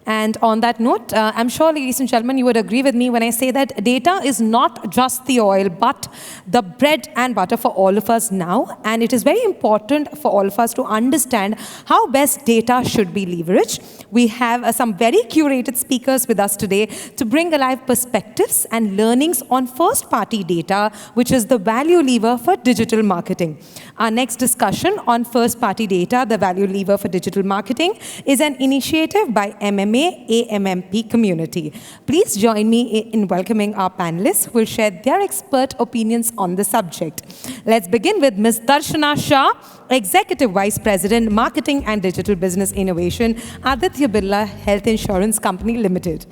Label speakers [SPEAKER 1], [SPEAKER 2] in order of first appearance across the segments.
[SPEAKER 1] And on that note, I'm sure, ladies and gentlemen, you would agree with me when I say that data is not just the oil, but the bread and butter for all of us now. And it is very important for all of us to understand how best data should be leveraged. We have some very curated speakers with us today to bring alive perspectives and learnings on first-party data, which is the value lever for digital marketing. Our next discussion on first-party data, the value lever for digital marketing, is an initiative by MMA, AMMP community. Please join me in welcoming our panelists who will share their expert opinions on the subject. Let's begin with Ms. Darshana Shah, Executive Vice President, Marketing and Digital Business Innovation, Aditya Birla Health Insurance Company Limited.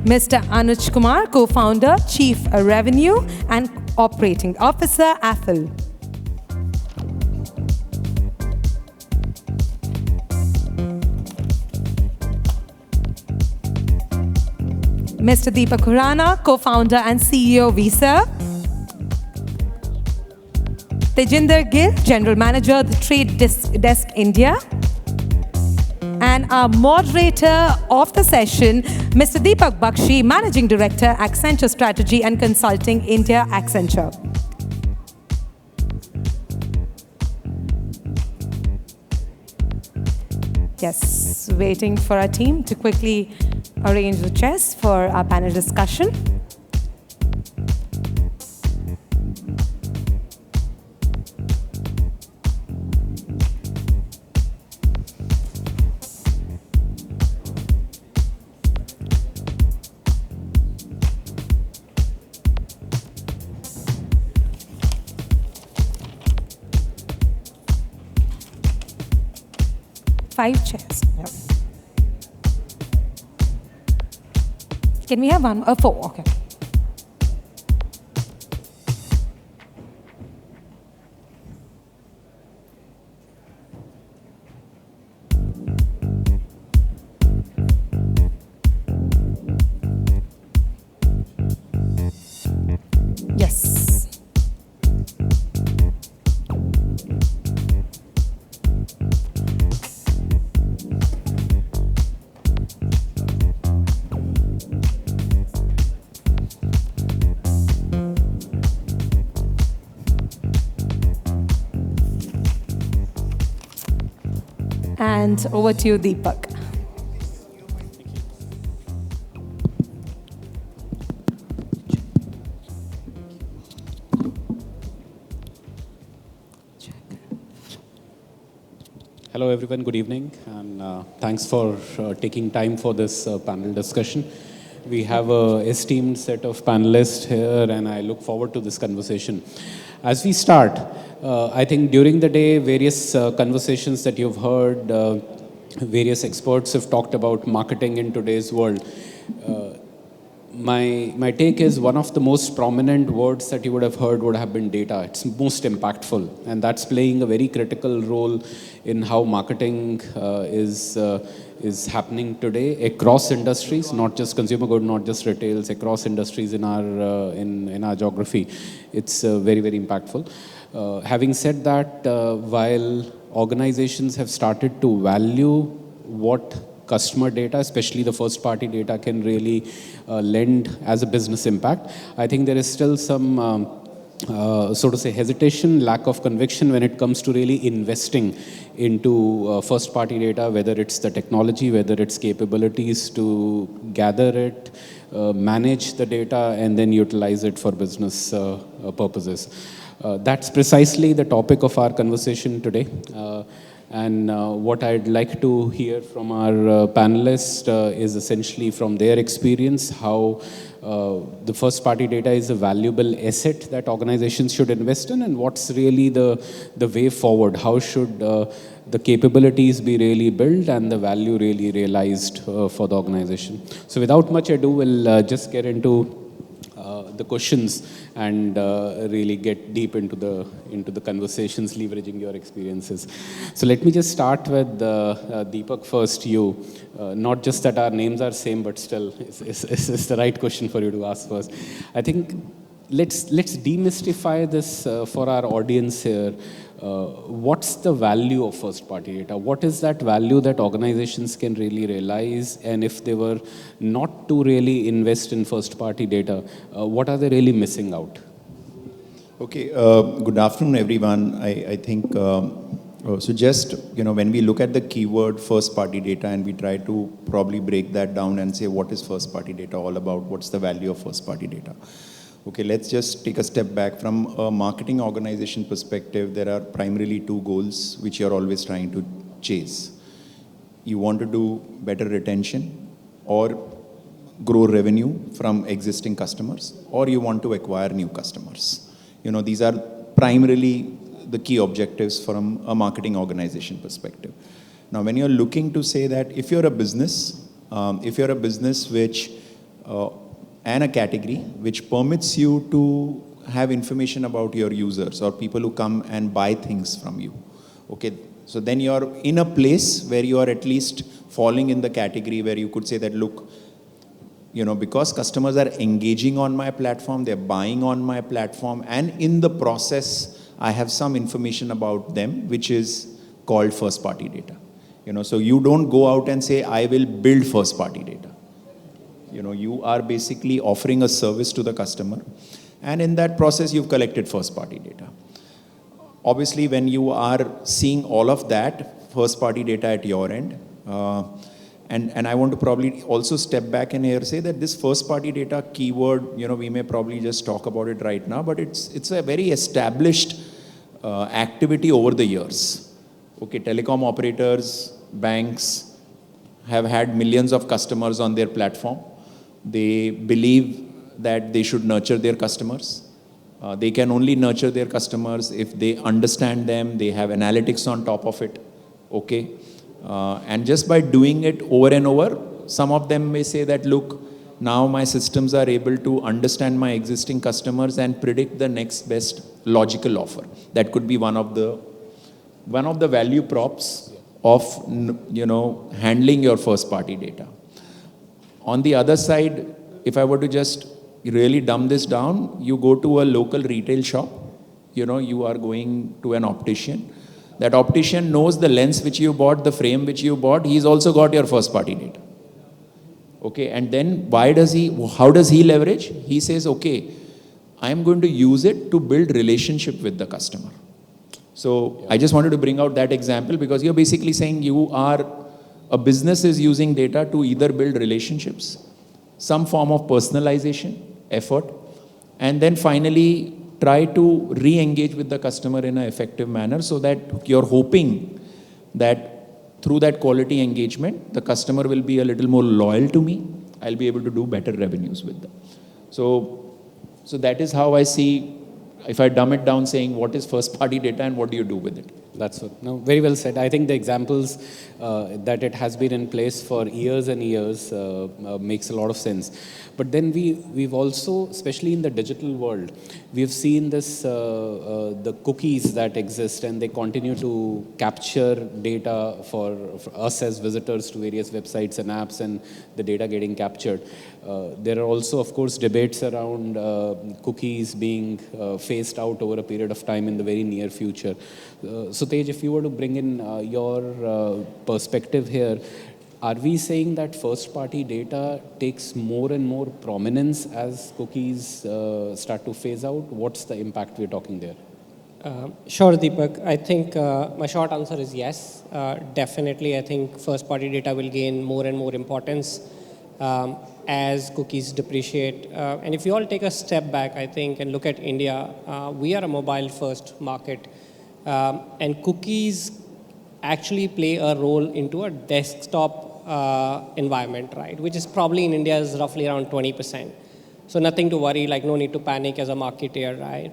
[SPEAKER 1] Mr. Anuj Kumar, Co-founder, Chief Revenue and Operating Officer, AFL. Mr. Deepak Khurana, Co-founder and CEO, Visa. Tejinder Gill, General Manager, The Trade Desk India. And our moderator of the session, Mr. Deepak Bakshi, Managing Director, Accenture Strategy and Consulting, India, Accenture. Yes, waiting for our team to quickly arrange the chairs for our panel discussion. Five chairs. Yep. Can we have one? Four, okay. Yes. And over to you, Deepak.
[SPEAKER 2] Hello everyone, good evening, and thanks for taking time for this panel discussion. We have an esteemed set of panelists here, and I look forward to this conversation. As we start, I think during the day, various conversations that you've heard, various experts have talked about marketing in today's world. My take is one of the most prominent words that you would have heard would have been data. It's most impactful, and that's playing a very critical role in how marketing is happening today across industries, not just consumer good, not just retails, across industries in our geography. It's very, very impactful. Having said that, while organizations have started to value what customer data, especially the first-party data, can really lend as a business impact, I think there is still some so to say hesitation, lack of conviction when it comes to really investing into first-party data, whether it's the technology, whether it's capabilities to gather it, manage the data, and then utilize it for business purposes. That's precisely the topic of our conversation today. And what I'd like to hear from our panelists is essentially from their experience, how the first-party data is a valuable asset that organizations should invest in, and what's really the way forward. How should the capabilities be really built and the value really realized for the organization. So without much ado, we'll just get into the questions and really get deep into the conversations, leveraging your experiences. So let me just start with Deepak first. You, not just that our names are same, but still, it's the right question for you to ask first. I think let's demystify this for our audience here. What's the value of first-party data? What is that value that organizations can really realize? And if they were not to really invest in first-party data, what are they really missing out?
[SPEAKER 3] Okay, good afternoon, everyone. I think, so just, when we look at the keyword first-party data and we try to probably break that down and say, what is first-party data all about? What's the value of first-party data? Okay, let's just take a step back. From a marketing organization perspective, there are primarily two goals which you're always trying to chase. You want to do better retention or grow revenue from existing customers, or you want to acquire new customers. These are primarily the key objectives from a marketing organization perspective. Now, when you're looking to say that if you're a business which and a category which permits you to have information about your users or people who come and buy things from you. Okay, so then you're in a place where you are at least falling in the category where you could say that, look, because customers are engaging on my platform, they're buying on my platform, and in the process, I have some information about them, which is called first-party data. So you don't go out and say, I will build first-party data. You are basically offering a service to the customer, and in that process, you've collected first-party data. Obviously, when you are seeing all of that first-party data at your end, and I want to probably also step back and here say that this first-party data keyword, we may probably just talk about it right now, but it's a very established activity over the years. Okay, telecom operators, banks have had millions of customers on their platform. They believe that they should nurture their customers. They can only nurture their customers if they understand them, they have analytics on top of it. Okay. And just by doing it over and over, some of them may say that, look, now my systems are able to understand my existing customers and predict the next best logical offer. That could be one of the value props of handling your first-party data. On the other side, if I were to just really dumb this down, you go to a local retail shop, you are going to an optician. That optician knows the lens which you bought, the frame which you bought, he's also got your first-party data. Okay, and then how does he leverage? He says, okay, I'm going to use it to build relationship with the customer. So I just wanted to bring out that example because you're basically saying a business is using data to either build relationships, some form of personalization, effort, and then finally try to re-engage with the customer in an effective manner so that you're hoping that through that quality engagement, the customer will be a little more loyal to me. I'll be able to do better revenues with them. So that is how I see, if I dumb it down, saying what is first-party data and what do you do with it?
[SPEAKER 2] That's it. No, very well said. I think the examples that it has been in place for years and years makes a lot of sense. But then we've also, especially in the digital world, we've seen this, the cookies that exist and they continue to capture data for us as visitors to various websites and apps and the data getting captured. There are also, of course, debates around cookies being phased out over a period of time in the very near future. So Tej, if you were to bring in your perspective here, are we saying that first-party data takes more and more prominence as cookies start to phase out? What's the impact we're talking there?
[SPEAKER 4] Sure, Deepak. I think my short answer is yes. Definitely, I think first-party data will gain more and more importance as cookies depreciate. And if you all take a step back, I think, and look at India, we are a mobile-first market. And cookies actually play a role into a desktop environment, right? Which is probably in India is roughly around 20%. So nothing to worry, like no need to panic as a marketer, right?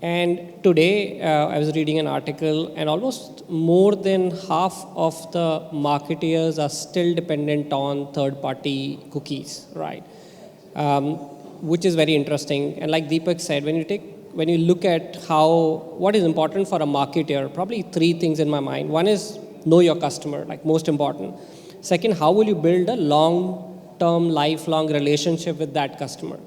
[SPEAKER 4] And today, I was reading an article and almost more than half of the marketeers are still dependent on third-party cookies, right? Which is very interesting. And like Deepak said, when you look at what is important for a marketer, probably three things in my mind. One is know your customer, like most important. Second, how will you build a long-term, lifelong relationship with that customer?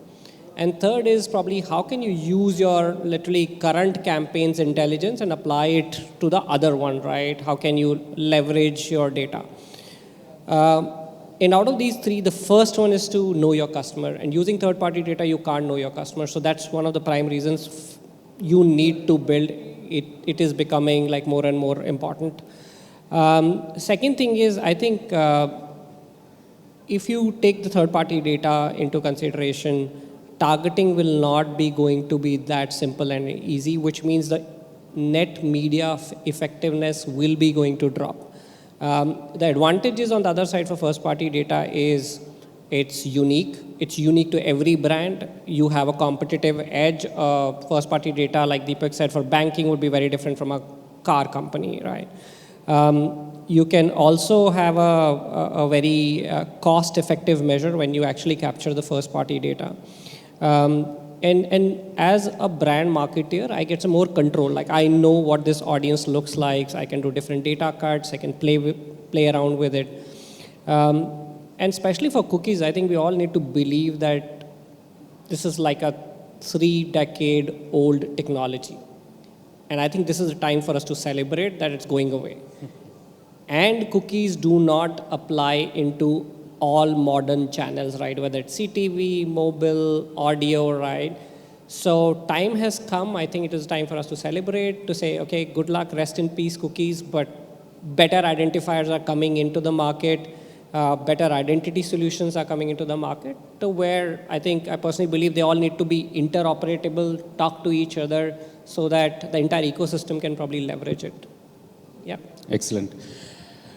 [SPEAKER 4] And third is probably how can you use your literally current campaign's intelligence and apply it to the other one, right? How can you leverage your data? And out of these three, the first one is to know your customer. And using third-party data, you can't know your customer. So that's one of the prime reasons you need to build. It is becoming like more and more important. Second thing is, I think if you take the third-party data into consideration, targeting will not be going to be that simple and easy, which means the net media effectiveness will be going to drop. The advantages on the other side for first-party data is it's unique. It's unique to every brand. You have a competitive edge. First-party data, like Deepak said, for banking would be very different from a car company, right? You can also have a very cost-effective measure when you actually capture the first-party data. And as a brand marketer, I get some more control. Like I know what this audience looks like. I can do different data cuts. I can play around with it. And especially for cookies, I think we all need to believe that this is like a 3-decade-old technology. And I think this is the time for us to celebrate that it's going away. And cookies do not apply into all modern channels, right? Whether it's CTV, mobile, audio, right? So time has come. I think it is time for us to celebrate, to say, okay, good luck, rest in peace, cookies, but better identifiers are coming into the market. Better identity solutions are coming into the market, to where I personally believe they all need to be interoperable, talk to each other, so that the entire ecosystem can probably leverage it. Yeah.
[SPEAKER 2] Excellent.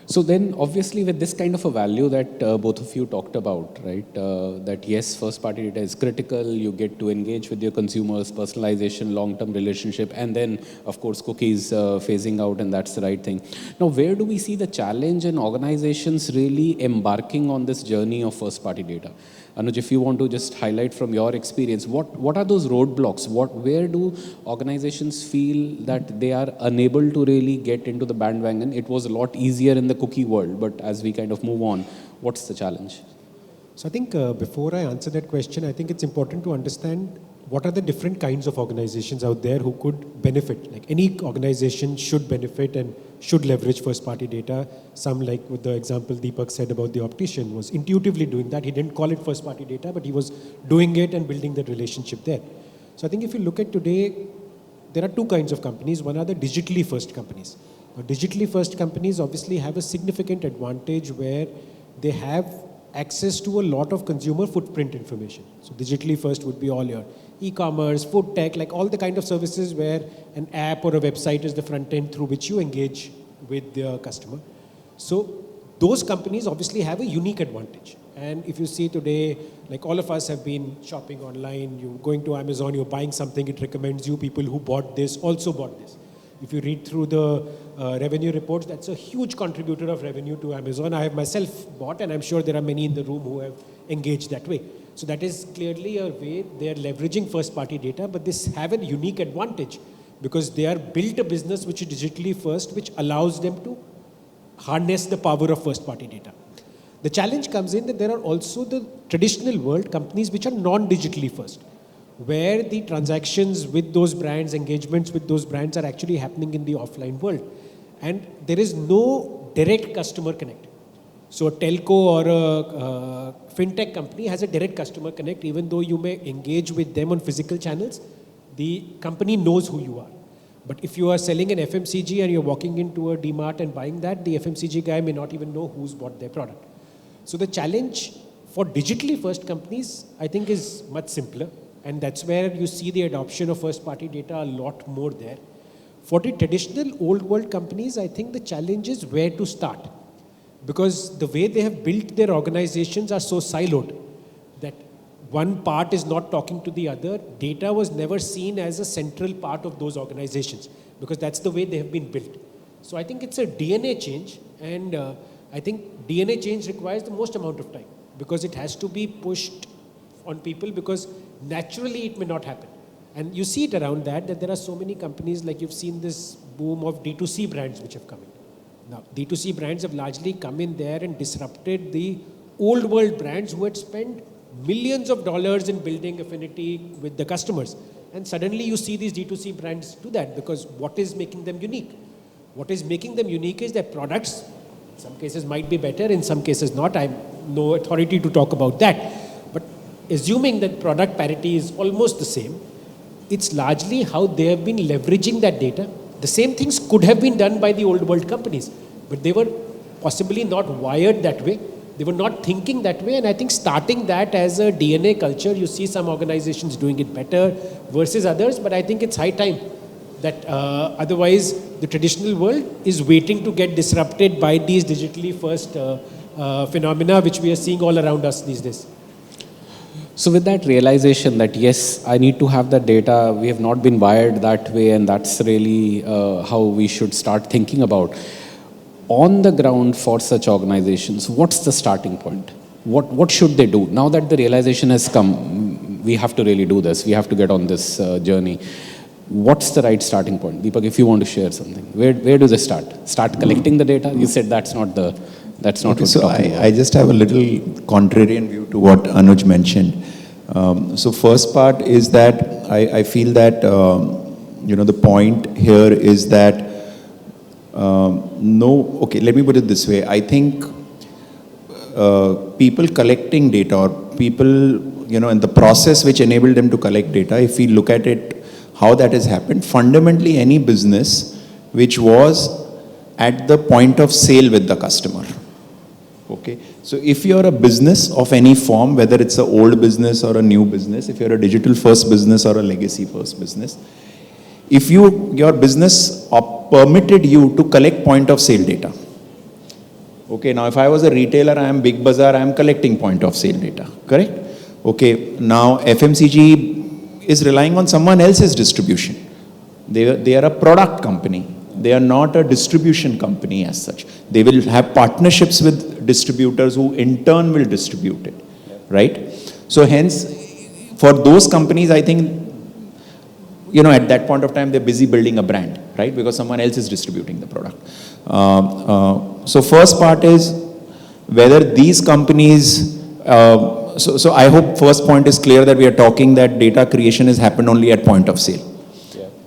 [SPEAKER 2] So then, obviously, with this kind of a value that both of you talked about, right, that yes, first-party data is critical, you get to engage with your consumers, personalization, long-term relationship, and then, of course, cookies phasing out, and that's the right thing. Now, where do we see the challenge in organizations really embarking on this journey of first-party data? Anuj, if you want to just highlight from your experience, what are those roadblocks? Where do organizations feel that they are unable to really get into the bandwagon? It was a lot easier in the cookie world, but as we kind of move on, what's the challenge?
[SPEAKER 5] So I think before I answer that question, I think it's important to understand what are the different kinds of organizations out there who could benefit. Like any organization should benefit and should leverage first-party data. Some, like with the example Deepak said about the optician, was intuitively doing that. He didn't call it first-party data, but he was doing it and building that relationship there. So I think if you look at today, there are two kinds of companies. One are the digitally first companies. Now, digitally first companies obviously have a significant advantage where they have access to a lot of consumer footprint information. So digitally first would be all your e-commerce, food tech, like all the kind of services where an app or a website is the front end through which you engage with the customer. So those companies obviously have a unique advantage. And if you see today, like all of us have been shopping online, you're going to Amazon, you're buying something, it recommends you people who bought this also bought this. If you read through the revenue reports, that's a huge contributor of revenue to Amazon. I have myself bought, and I'm sure there are many in the room who have engaged that way. So that is clearly a way they are leveraging first-party data, but this have a unique advantage because they are built a business which is digitally first, which allows them to harness the power of first-party data. The challenge comes in that there are also the traditional world companies which are non-digitally first, where the transactions with those brands, engagements with those brands are actually happening in the offline world. And there is no direct customer connect. So a telco or a fintech company has a direct customer connect. Even though you may engage with them on physical channels, the company knows who you are. But if you are selling an FMCG and you're walking into a DMart and buying that, the FMCG guy may not even know who's bought their product. So the challenge for digitally first companies, I think, is much simpler. And that's where you see the adoption of first-party data a lot more there. For the traditional old world companies, I think the challenge is where to start. Because the way they have built their organizations are so siloed that one part is not talking to the other. Data was never seen as a central part of those organizations because that's the way they have been built. So I think it's a DNA change, and I think DNA change requires the most amount of time because it has to be pushed on people because naturally it may not happen. And you see it around that there are so many companies, like you've seen this boom of D2C brands which have come in. Now, D2C brands have largely come in there and disrupted the old world brands who had spent millions of dollars in building affinity with the customers. And suddenly you see these D2C brands do that, because what is making them unique? What is making them unique is their products. In some cases might be better, in some cases not. I have no authority to talk about that. But assuming that product parity is almost the same, it's largely how they have been leveraging that data. The same things could have been done by the old world companies, but they were possibly not wired that way. They were not thinking that way, and I think starting that as a DNA culture, you see some organizations doing it better versus others, but I think it's high time that otherwise the traditional world is waiting to get disrupted by these digitally first phenomena which we are seeing all around us these days.
[SPEAKER 2] So with that realization that yes, I need to have that data, we have not been wired that way, and that's really how we should start thinking about. On the ground for such organizations, what's the starting point? What should they do? Now that the realization has come, we have to really do this, we have to get on this journey. What's the right starting point? Deepak, if you want to share something, where do they start? Start collecting the data? You said that's not okay, what
[SPEAKER 3] so
[SPEAKER 2] we're talking about.
[SPEAKER 3] I just have a little contrarian view to what Anuj mentioned. So first part is that I feel that, the point here is that okay, let me put it this way. I think people collecting data, or people, and the process which enabled them to collect data, if we look at it, how that has happened, fundamentally any business which was at the point of sale with the customer. Okay, so if you're a business of any form, whether it's an old business or a new business, if you're a digital first business or a legacy first business, if your business permitted you to collect point of sale data. Okay, now if I was a retailer, I am Big Bazaar, I am collecting point of sale data, correct? Okay, now FMCG is relying on someone else's distribution. They are a product company. They are not a distribution company as such. They will have partnerships with distributors who in turn will distribute it, right? So hence, for those companies, I think, at that point of time, they're busy building a brand, right? Because someone else is distributing the product. So first part is whether these companies, so I hope first point is clear that we are talking that data creation has happened only at point of sale.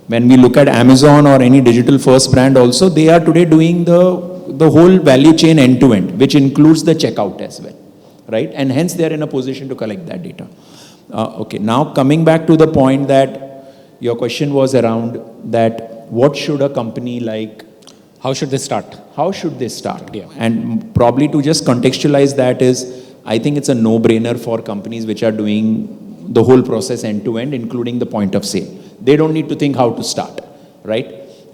[SPEAKER 3] When we look at Amazon or any digital first brand also, they are today doing the whole value chain end to end, which includes the checkout as well, right? And hence they are in a position to collect that data. Okay, now coming back to the point that your question was around that what should a company like,
[SPEAKER 2] How should they start?
[SPEAKER 3] How should they start?
[SPEAKER 2] Yeah.
[SPEAKER 3] And probably to just contextualize that is, I think it's a no-brainer for companies which are doing the whole process end to end, including the point of sale. They don't need to think how to start, right?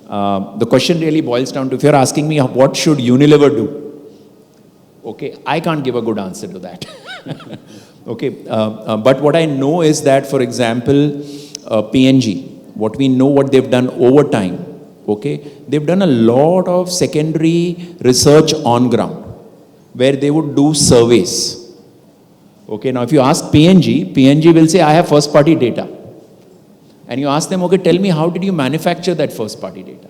[SPEAKER 3] The question really boils down to, if you're asking me what should Unilever do? Okay, I can't give a good answer to that. Okay, but what I know is that, for example, P&G, what we know what they've done over time, okay, they've done a lot of secondary research on ground, where they would do surveys. Okay, now if you ask P&G will say, I have first party data. And you ask them, okay, tell me, how did you manufacture that first party data?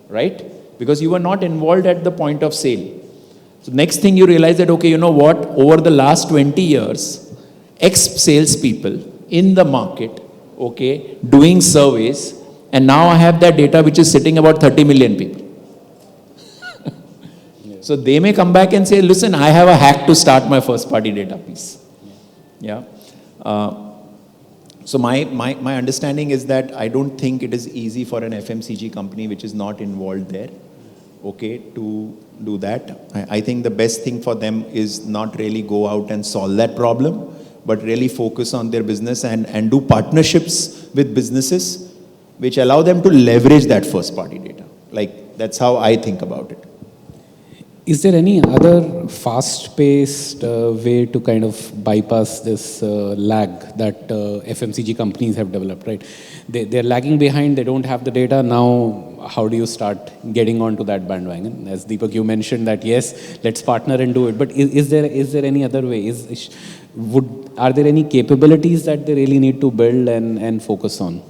[SPEAKER 3] Right? Because you were not involved at the point of sale. So next thing you realize that, okay, you know what, over the last 20 years, X salespeople in the market, okay, doing surveys, and now I have that data which is sitting about 30 million people. So they may come back and say, listen, I have a hack to start my first party data piece. Yeah. So my understanding is that I don't think it is easy for an FMCG company which is not involved there, okay, to do that. I think the best thing for them is not really go out and solve that problem, but really focus on their business and do partnerships with businesses which allow them to leverage that first party data. Like, that's how I think about it.
[SPEAKER 2] Is there any other fast-paced way to kind of bypass this lag that FMCG companies have developed, right? They're lagging behind, they don't have the data. Now, how do you start getting onto that bandwagon? As Deepak, you mentioned that, yes, let's partner and do it. But is there any other way? Are there any capabilities that they really need to build and focus on?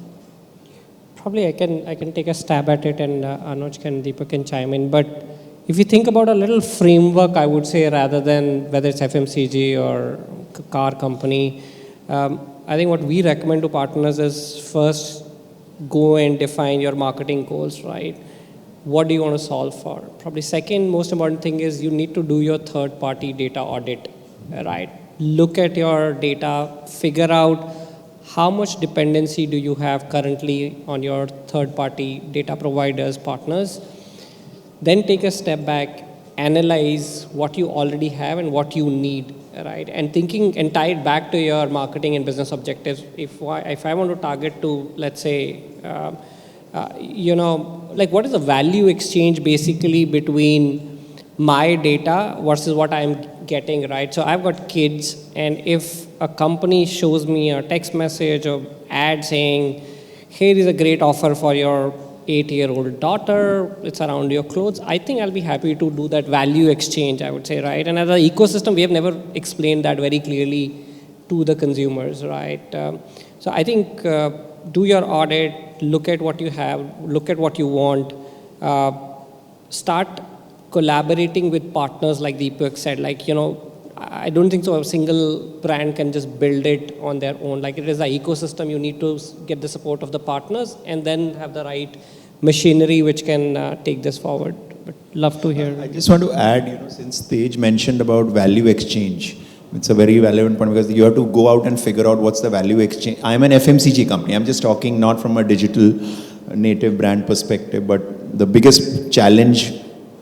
[SPEAKER 4] Probably I can take a stab at it, and Deepak can chime in. But if you think about a little framework, I would say, rather than whether it's FMCG or car company. I think what we recommend to partners is first go and define your marketing goals, right? What do you want to solve for? Probably second most important thing is you need to do your third-party data audit, right? Look at your data, figure out how much dependency do you have currently on your third-party data providers, partners. Then take a step back, analyze what you already have and what you need, right? And thinking and tie it back to your marketing and business objectives. If I want to target to, let's say, like what is the value exchange basically between my data versus what I'm getting, right? So I've got kids, and if a company shows me a text message or ad saying, here is a great offer for your 8-year-old daughter, it's around your clothes, I think I'll be happy to do that value exchange, I would say, right? And as an ecosystem, we have never explained that very clearly to the consumers, right? So I think do your audit, look at what you have, look at what you want, start collaborating with partners like Deepak said, like, I don't think so a single brand can just build it on their own. Like it is an ecosystem, you need to get the support of the partners and then have the right machinery which can take this forward. But love to hear.
[SPEAKER 3] I just want to add, since Tej mentioned about value exchange, it's a very relevant point because you have to go out and figure out what's the value exchange. I'm an FMCG company. I'm just talking not from a digital native brand perspective, but the biggest challenge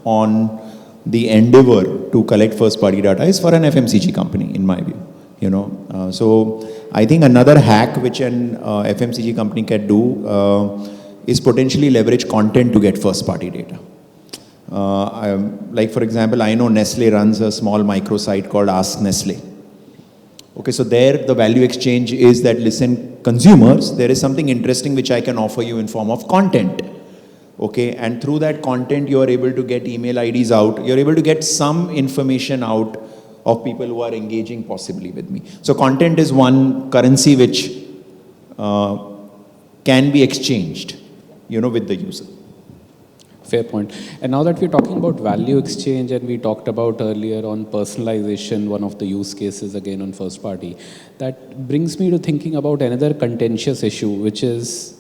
[SPEAKER 3] on the endeavor to collect first-party data is for an FMCG company, in my view. So I think another hack which an FMCG company can do is potentially leverage content to get first-party data. Like for example, I know Nestle runs a small microsite called Ask Nestle. Okay, so there the value exchange is that, listen, consumers, there is something interesting which I can offer you in form of content. Okay, and through that content, you are able to get email IDs out. You're able to get some information out of people who are engaging possibly with me. So content is one currency which can be exchanged, with the user.
[SPEAKER 2] Fair point. And now that we're talking about value exchange, and we talked about earlier on personalization, one of the use cases again on first party, that brings me to thinking about another contentious issue, which is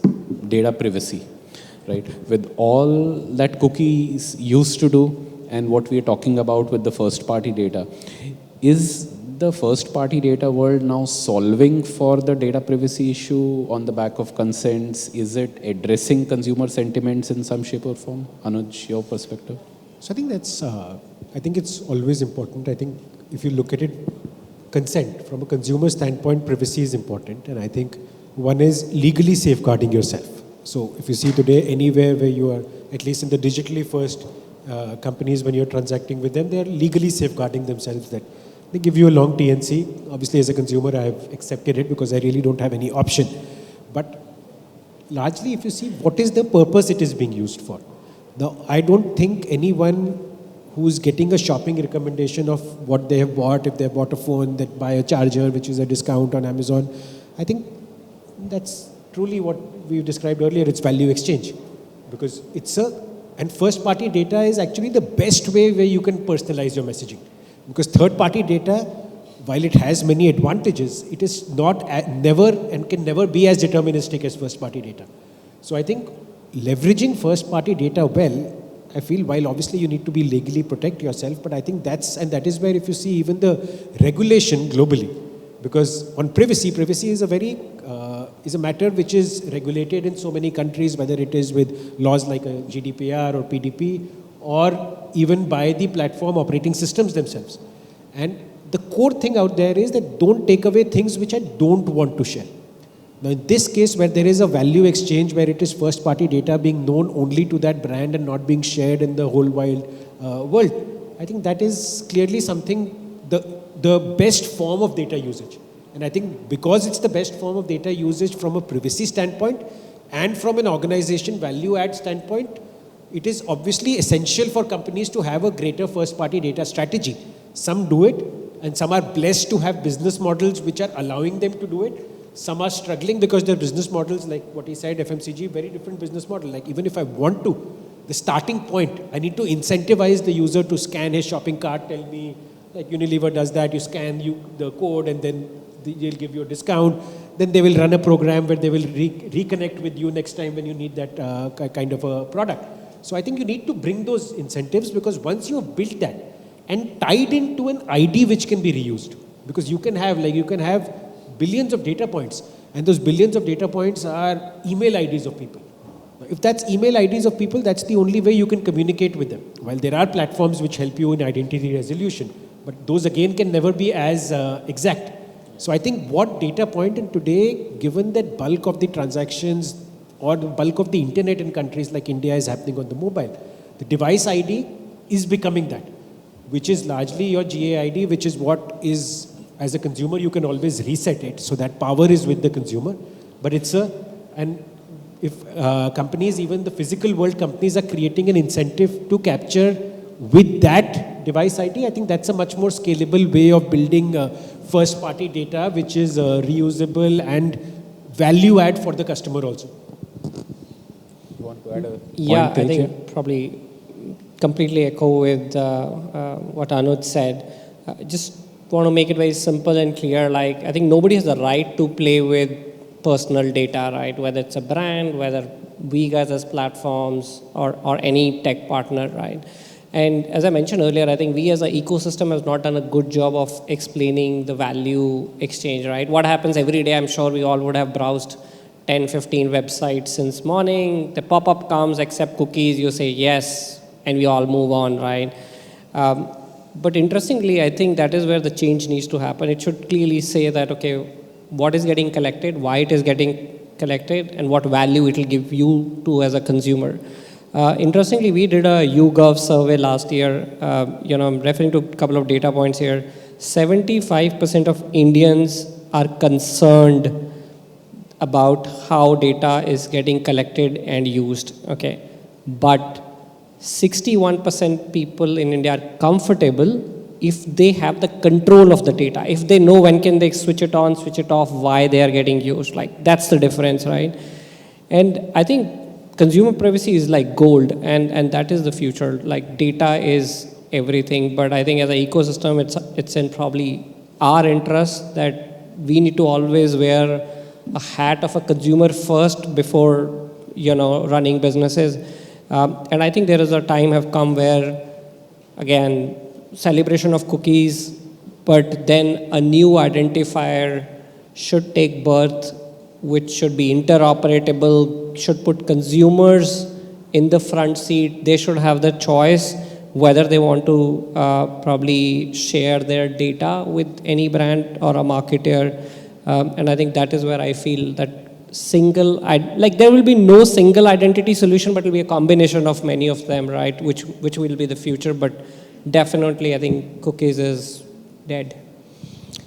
[SPEAKER 2] data privacy. Right? With all that cookies used to do and what we're talking about with the first party data, is the first party data world now solving for the data privacy issue on the back of consents? Is it addressing consumer sentiments in some shape or form? Anuj, your perspective?
[SPEAKER 5] So I think it's always important. I think if you look at it, consent from a consumer standpoint, privacy is important. And I think one is legally safeguarding yourself. So if you see today, anywhere where you are, at least in the digitally first companies, when you're transacting with them, they're legally safeguarding themselves, that they give you a long TNC. Obviously, as a consumer, I have accepted it because I really don't have any option. But largely, if you see, what is the purpose it is being used for? Now, I don't think anyone who's getting a shopping recommendation of what they have bought, if they have bought a phone, that buy a charger, which is a discount on Amazon, I think that's truly what we've described earlier, it's value exchange. Because and first party data is actually the best way where you can personalize your messaging. Because third party data, while it has many advantages, it is never and can never be as deterministic as first party data. So I think leveraging first party data well, I feel, while obviously you need to be legally protect yourself, but I think that is where, if you see even the regulation globally, because on privacy is a matter which is regulated in so many countries, whether it is with laws like a GDPR or PDP, or even by the platform operating systems themselves. And the core thing out there is that don't take away things which I don't want to share. Now in this case, where there is a value exchange, where it is first party data being known only to that brand and not being shared in the whole wide world, I think that is clearly something, the best form of data usage. And I think because it's the best form of data usage from a privacy standpoint and from an organization value add standpoint, it is obviously essential for companies to have a greater first party data strategy. Some do it, and some are blessed to have business models which are allowing them to do it. Some are struggling because their business models, like what he said, FMCG, very different business model. Like even if I want to, the starting point, I need to incentivize the user to scan his shopping cart, tell me Like Unilever does that, you scan the code and then they'll give you a discount. Then they will run a program where they will reconnect with you next time when you need that kind of a product. So I think you need to bring those incentives, because once you have built that and tied into an ID which can be reused, because you can have billions of data points, and those billions of data points are email IDs of people. If that's email IDs of people, that's the only way you can communicate with them. While there are platforms which help you in identity resolution, but those again can never be as exact. So I think what data point, and today, given that bulk of the transactions or the bulk of the internet in countries like India is happening on the mobile, the device ID is becoming that, which is largely your GAID, which is what is, as a consumer, you can always reset it. So that power is with the consumer. But and if companies, even the physical world companies, are creating an incentive to capture with that device ID, I think that's a much more scalable way of building first party data, which is reusable and value add for the customer also.
[SPEAKER 2] You want to add a point?
[SPEAKER 4] Yeah, I think probably completely echo with what Anuj said. Just want to make it very simple and clear. Like, I think nobody has the right to play with personal data, right? Whether it's a brand, whether we guys as platforms or any tech partner, right? And as I mentioned earlier, I think we as an ecosystem have not done a good job of explaining the value exchange, right? What happens every day, I'm sure we all would have browsed 10, 15 websites since morning. The pop-up comes, accept cookies, you say yes, and we all move on, right? But interestingly, I think that is where the change needs to happen. It should clearly say that, okay, what is getting collected, why it is getting collected, and what value it will give you to as a consumer. Interestingly, we did a YouGov survey last year. I'm referring to a couple of data points here. 75% of Indians are concerned about how data is getting collected and used. Okay, but 61% people in India are comfortable if they have the control of the data, if they know when can they switch it on, switch it off, why they are getting used. Like, that's the difference, right? And I think consumer privacy is like gold, and that is the future. Like, data is everything, but I think as an ecosystem, it's in probably our interest that we need to always wear a hat of a consumer first before, running businesses. And I think there is a time have come where, again, celebration of cookies, but then a new identifier should take birth, which should be interoperable, should put consumers in the front seat. They should have the choice whether they want to probably share their data with any brand or a marketer. And I think that is where I feel that there will be no single identity solution, but it will be a combination of many of them, right? Which will be the future, but definitely I think cookies is dead.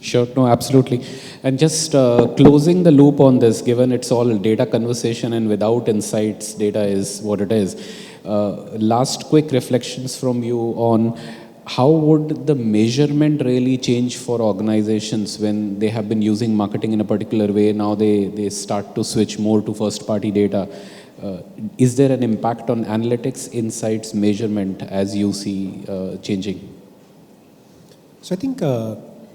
[SPEAKER 2] Sure, no, absolutely. And just closing the loop on this, given it's all data conversation and without insights, data is what it is. Last quick reflections from you on how would the measurement really change for organizations when they have been using marketing in a particular way? Now they start to switch more to first party data. Is there an impact on analytics, insights, measurement as you see changing?
[SPEAKER 5] So I think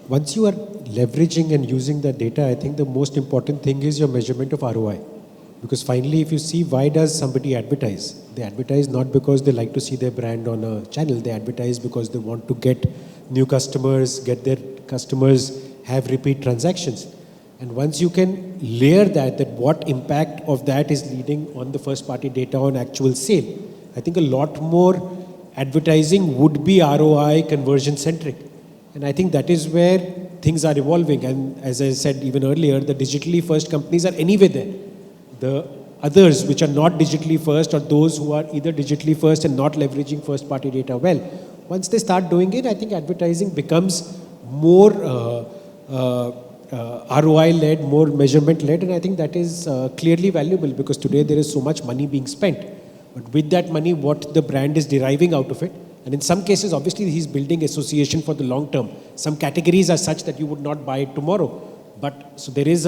[SPEAKER 5] once you are leveraging and using that data, I think the most important thing is your measurement of ROI. Because finally, if you see, why does somebody advertise? They advertise not because they like to see their brand on a channel. They advertise because they want to get new customers, get their customers have repeat transactions. And once you can layer that what impact of that is leading on the first party data on actual sale, I think a lot more advertising would be ROI conversion centric. And I think that is where things are evolving. And as I said even earlier, the digitally first companies are anyway there. The others which are not digitally first, or those who are either digitally first and not leveraging first party data well, once they start doing it, I think advertising becomes more ROI led, more measurement led, and I think that is clearly valuable, because today there is so much money being spent. But with that money, what the brand is deriving out of it, and in some cases, obviously, he's building association for the long term. Some categories are such that you would not buy it tomorrow. But so there is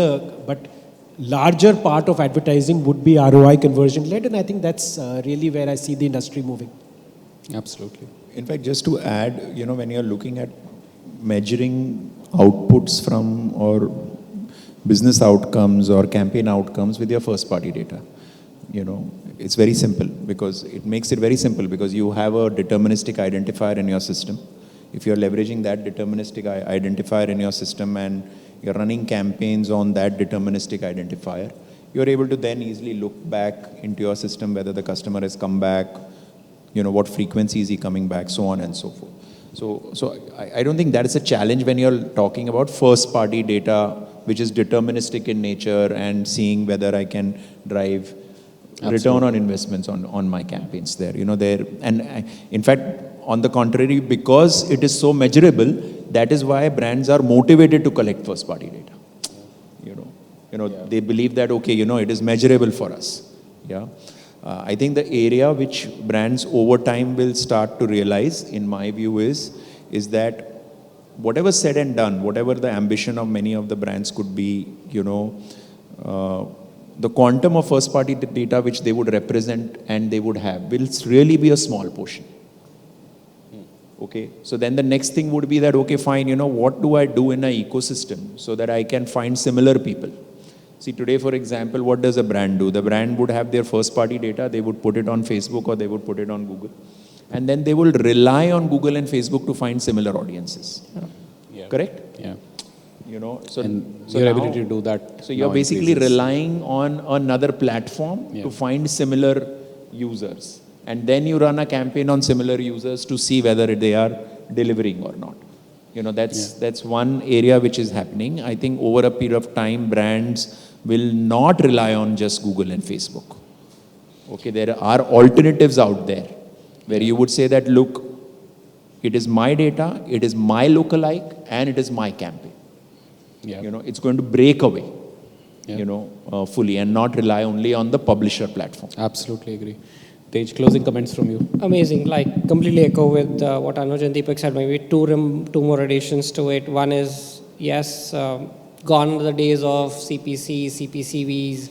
[SPEAKER 5] larger part of advertising would be ROI conversion led, and I think that's really where I see the industry moving.
[SPEAKER 2] Absolutely.
[SPEAKER 3] In fact, just to add, when you're looking at measuring outputs from or business outcomes or campaign outcomes with your first party data. It's very simple because it makes it very simple because you have a deterministic identifier in your system. If you're leveraging that deterministic identifier in your system and you're running campaigns on that deterministic identifier, you're able to then easily look back into your system whether the customer has come back, what frequency is he coming back, so on and so forth. So I don't think that is a challenge when you're talking about first party data, which is deterministic in nature and seeing whether I can drive return on investments on my campaigns there. In fact, on the contrary, because it is so measurable, that is why brands are motivated to collect first party data. They believe that, okay, it is measurable for us. Yeah. I think the area which brands over time will start to realize, in my view, is that whatever said and done, whatever the ambition of many of the brands could be, the quantum of first party data which they would represent and they would have will really be a small portion. Okay, so then the next thing would be that, okay, fine, what do I do in an ecosystem so that I can find similar people? See, today, for example, what does a brand do? The brand would have their first party data, they would put it on Facebook or they would put it on Google. And then they will rely on Google and Facebook to find similar audiences. Yeah. Correct?
[SPEAKER 2] Yeah.
[SPEAKER 3] So
[SPEAKER 2] your
[SPEAKER 3] now,
[SPEAKER 2] ability to do that.
[SPEAKER 3] So you're basically relying on another platform to find similar users. And then you run a campaign on similar users to see whether they are delivering or not. That's one area which is happening. I think over a period of time, brands will not rely on just Google and Facebook. Okay, there are alternatives out there where you would say that, look, it is my data, it is my lookalike, and it is my campaign. Yeah. It's going to break away, fully and not rely only on the publisher platform.
[SPEAKER 2] Absolutely agree. Tej, closing comments from you.
[SPEAKER 4] Amazing. Completely echo with what Anuj and Deepak said. Maybe two more additions to it. One is, yes, gone are the days of CPC, CPCVs.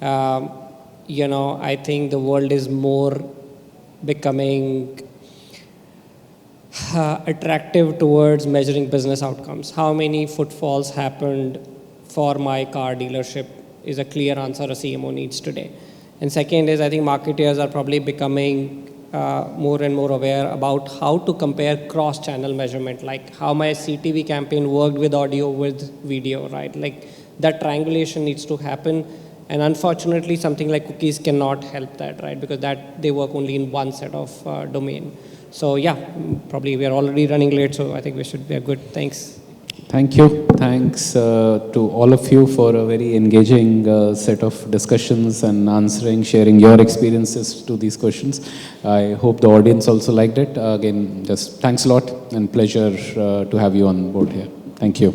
[SPEAKER 4] I think the world is more becoming attractive towards measuring business outcomes. How many footfalls happened for my car dealership is a clear answer a CMO needs today. And second is, I think marketers are probably becoming more and more aware about how to compare cross-channel measurement, like how my CTV campaign worked with audio, with video, right? Like that triangulation needs to happen. And unfortunately, something like cookies cannot help that, right? Because they work only in one set of domain. So yeah, probably we are already running late, so I think we should be good. Thanks.
[SPEAKER 2] Thank you. Thanks to all of you for a very engaging set of discussions and sharing your experiences to these questions. I hope the audience also liked it. Again, just thanks a lot and pleasure to have you on board here. Thank you.